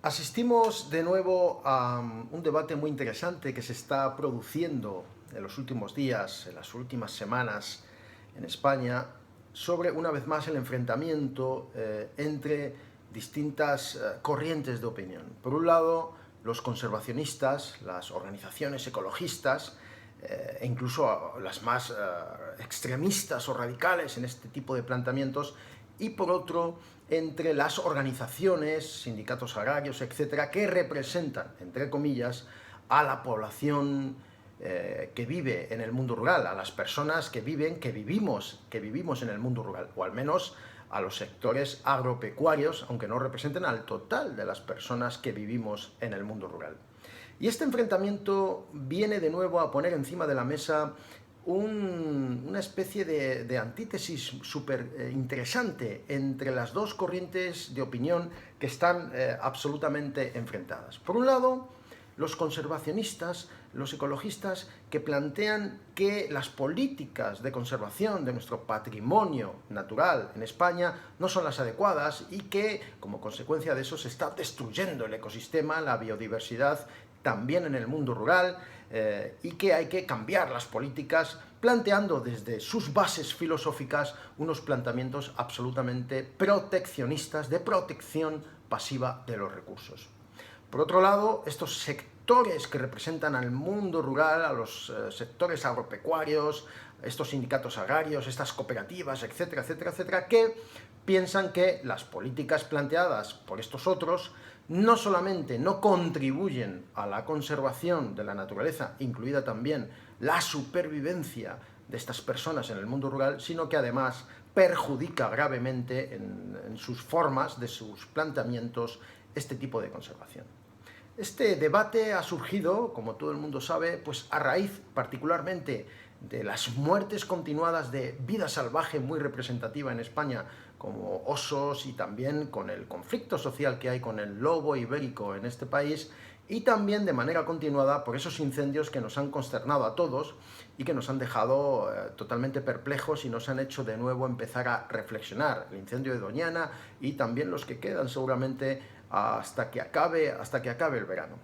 Asistimos de nuevo a un debate muy interesante que se está produciendo en los últimos días, en las últimas semanas en España, sobre una vez más el enfrentamiento entre distintas corrientes de opinión. Por un lado, los conservacionistas, las organizaciones ecologistas, e incluso las más extremistas o radicales en este tipo de planteamientos, y por otro, entre las organizaciones, sindicatos agrarios, etcétera, que representan, entre comillas, a la población que vive en el mundo rural, a las personas que vivimos en el mundo rural, o al menos a los sectores agropecuarios, aunque no representen al total de las personas que vivimos en el mundo rural. Y este enfrentamiento viene de nuevo a poner encima de la mesa una especie de antítesis súper interesante entre las dos corrientes de opinión que están absolutamente enfrentadas. Por un lado, los conservacionistas, los ecologistas, que plantean que las políticas de conservación de nuestro patrimonio natural en España no son las adecuadas y que, como consecuencia de eso, se está destruyendo el ecosistema, la biodiversidad, también en el mundo rural, y que hay que cambiar las políticas, planteando desde sus bases filosóficas unos planteamientos absolutamente proteccionistas, de protección pasiva de los recursos. Por otro lado, estos sectores que representan al mundo rural, a los sectores agropecuarios, estos sindicatos agrarios, estas cooperativas, etcétera, etcétera, etcétera, que piensan que las políticas planteadas por estos otros no solamente no contribuyen a la conservación de la naturaleza, incluida también la supervivencia de estas personas en el mundo rural, sino que además perjudica gravemente en sus formas, de sus planteamientos, este tipo de conservación. Este debate ha surgido, como todo el mundo sabe, pues a raíz particularmente de las muertes continuadas de vida salvaje muy representativa en España, como osos, y también con el conflicto social que hay con el lobo ibérico en este país, y también de manera continuada por esos incendios que nos han consternado a todos y que nos han dejado totalmente perplejos y nos han hecho de nuevo empezar a reflexionar. El incendio de Doñana y también los que quedan seguramente hasta que acabe el verano.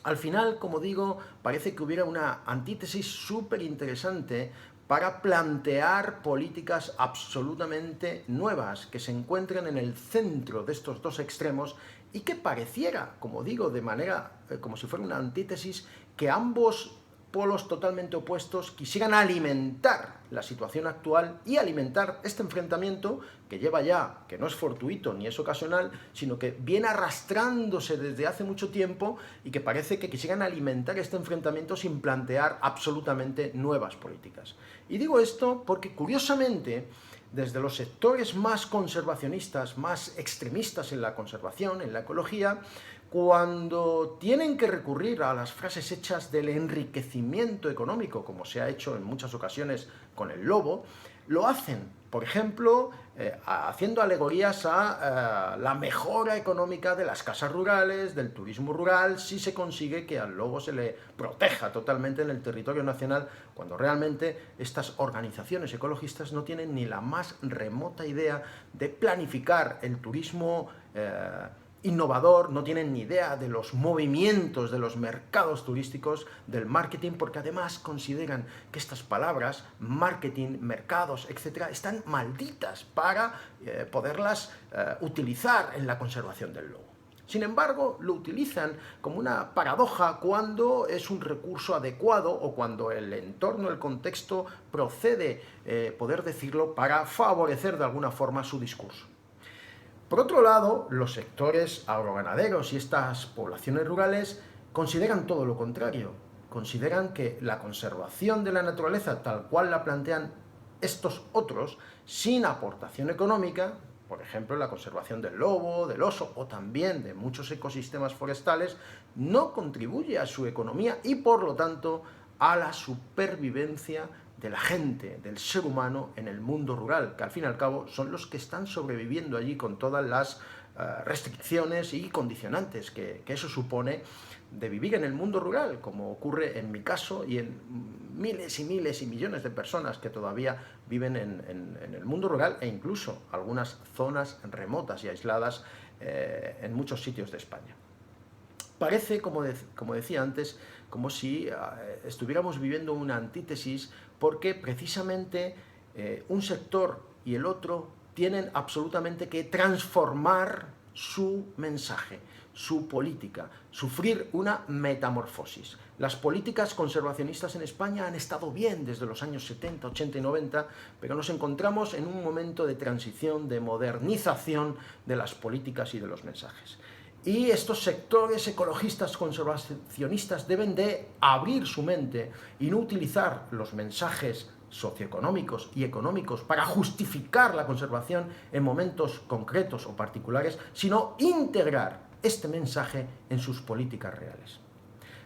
Al final, como digo, parece que hubiera una antítesis súper interesante para plantear políticas absolutamente nuevas que se encuentren en el centro de estos dos extremos y que pareciera, como digo, de manera como si fuera una antítesis, que ambos polos totalmente opuestos quisieran alimentar la situación actual y alimentar este enfrentamiento que lleva ya, que no es fortuito ni es ocasional, sino que viene arrastrándose desde hace mucho tiempo y que parece que quisieran alimentar este enfrentamiento sin plantear absolutamente nuevas políticas. Y digo esto porque, curiosamente, desde los sectores más conservacionistas, más extremistas en la conservación, en la ecología, cuando tienen que recurrir a las frases hechas del enriquecimiento económico, como se ha hecho en muchas ocasiones con el lobo, lo hacen, por ejemplo, haciendo alegorías a la mejora económica de las casas rurales, del turismo rural, si se consigue que al lobo se le proteja totalmente en el territorio nacional, cuando realmente estas organizaciones ecologistas no tienen ni la más remota idea de planificar el turismo innovador, no tienen ni idea de los movimientos de los mercados turísticos, del marketing, porque además consideran que estas palabras, marketing, mercados, etcétera, están malditas para poderlas utilizar en la conservación del lobo. Sin embargo, lo utilizan como una paradoja cuando es un recurso adecuado o cuando el entorno, el contexto procede, poder decirlo, para favorecer de alguna forma su discurso. Por otro lado, los sectores agroganaderos y estas poblaciones rurales consideran todo lo contrario. Consideran que la conservación de la naturaleza, tal cual la plantean estos otros, sin aportación económica, por ejemplo, la conservación del lobo, del oso o también de muchos ecosistemas forestales, no contribuye a su economía y, por lo tanto, a la supervivencia de la gente, del ser humano en el mundo rural, que al fin y al cabo son los que están sobreviviendo allí con todas las restricciones y condicionantes que eso supone de vivir en el mundo rural, como ocurre en mi caso y en miles y miles y millones de personas que todavía viven en el mundo rural e incluso algunas zonas remotas y aisladas en muchos sitios de España. Parece, como decía antes, como si estuviéramos viviendo una antítesis porque precisamente un sector y el otro tienen absolutamente que transformar su mensaje, su política, sufrir una metamorfosis. Las políticas conservacionistas en España han estado bien desde los años 70, 80 y 90, pero nos encontramos en un momento de transición, de modernización de las políticas y de los mensajes. Y estos sectores ecologistas conservacionistas deben de abrir su mente y no utilizar los mensajes socioeconómicos y económicos para justificar la conservación en momentos concretos o particulares, sino integrar este mensaje en sus políticas reales.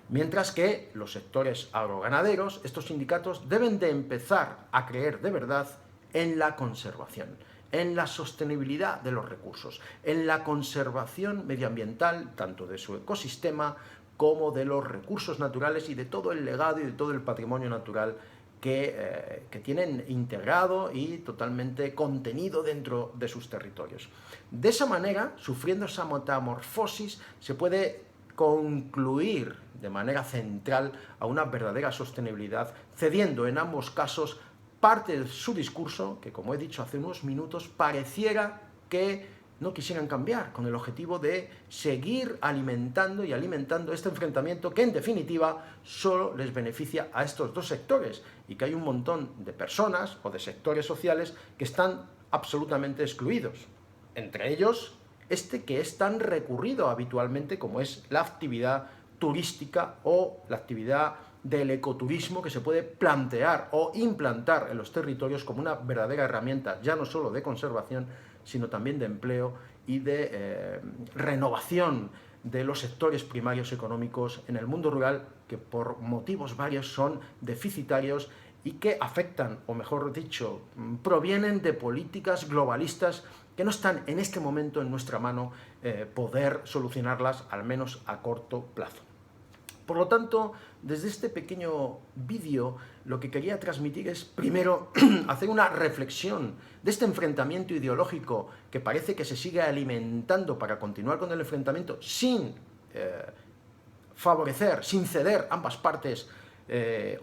Mientras que los sectores agroganaderos, estos sindicatos, deben de empezar a creer de verdad en la conservación, en la sostenibilidad de los recursos, en la conservación medioambiental, tanto de su ecosistema como de los recursos naturales y de todo el legado y de todo el patrimonio natural que tienen integrado y totalmente contenido dentro de sus territorios. De esa manera, sufriendo esa metamorfosis, se puede concluir de manera central a una verdadera sostenibilidad, cediendo en ambos casos parte de su discurso, que como he dicho hace unos minutos, pareciera que no quisieran cambiar, con el objetivo de seguir alimentando y alimentando este enfrentamiento que en definitiva solo les beneficia a estos dos sectores y que hay un montón de personas o de sectores sociales que están absolutamente excluidos. Entre ellos, este que es tan recurrido habitualmente como es la actividad turística o la actividad del ecoturismo que se puede plantear o implantar en los territorios como una verdadera herramienta, ya no solo de conservación, sino también de empleo y de renovación de los sectores primarios económicos en el mundo rural, que por motivos varios son deficitarios y que afectan, o mejor dicho, provienen de políticas globalistas que no están en este momento en nuestra mano poder solucionarlas, al menos a corto plazo. Por lo tanto, desde este pequeño vídeo, lo que quería transmitir es, primero, hacer una reflexión de este enfrentamiento ideológico que parece que se sigue alimentando para continuar con el enfrentamiento sin favorecer, sin ceder ambas partes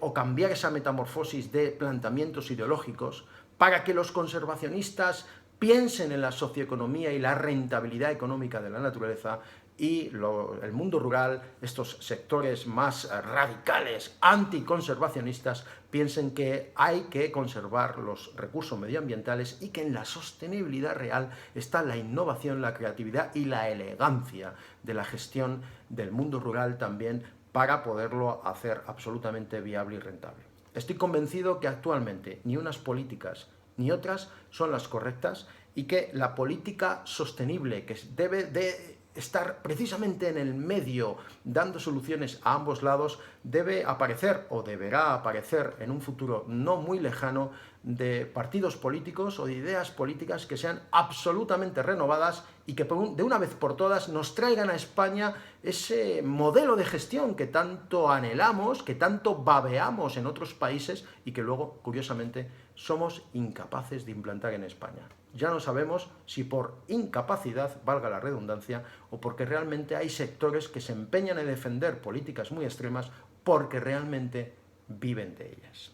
o cambiar esa metamorfosis de planteamientos ideológicos para que los conservacionistas piensen en la socioeconomía y la rentabilidad económica de la naturaleza y el mundo rural, estos sectores más radicales, anticonservacionistas, piensen que hay que conservar los recursos medioambientales y que en la sostenibilidad real está la innovación, la creatividad y la elegancia de la gestión del mundo rural también para poderlo hacer absolutamente viable y rentable. Estoy convencido que actualmente ni unas políticas ni otras son las correctas y que la política sostenible que debe de estar precisamente en el medio, dando soluciones a ambos lados, debe aparecer o deberá aparecer en un futuro no muy lejano de partidos políticos o de ideas políticas que sean absolutamente renovadas y que de una vez por todas nos traigan a España ese modelo de gestión que tanto anhelamos, que tanto babeamos en otros países y que luego, curiosamente, somos incapaces de implantar en España. Ya no sabemos si por incapacidad, valga la redundancia, o porque realmente hay sectores que se empeñan en defender políticas muy extremas porque realmente viven de ellas.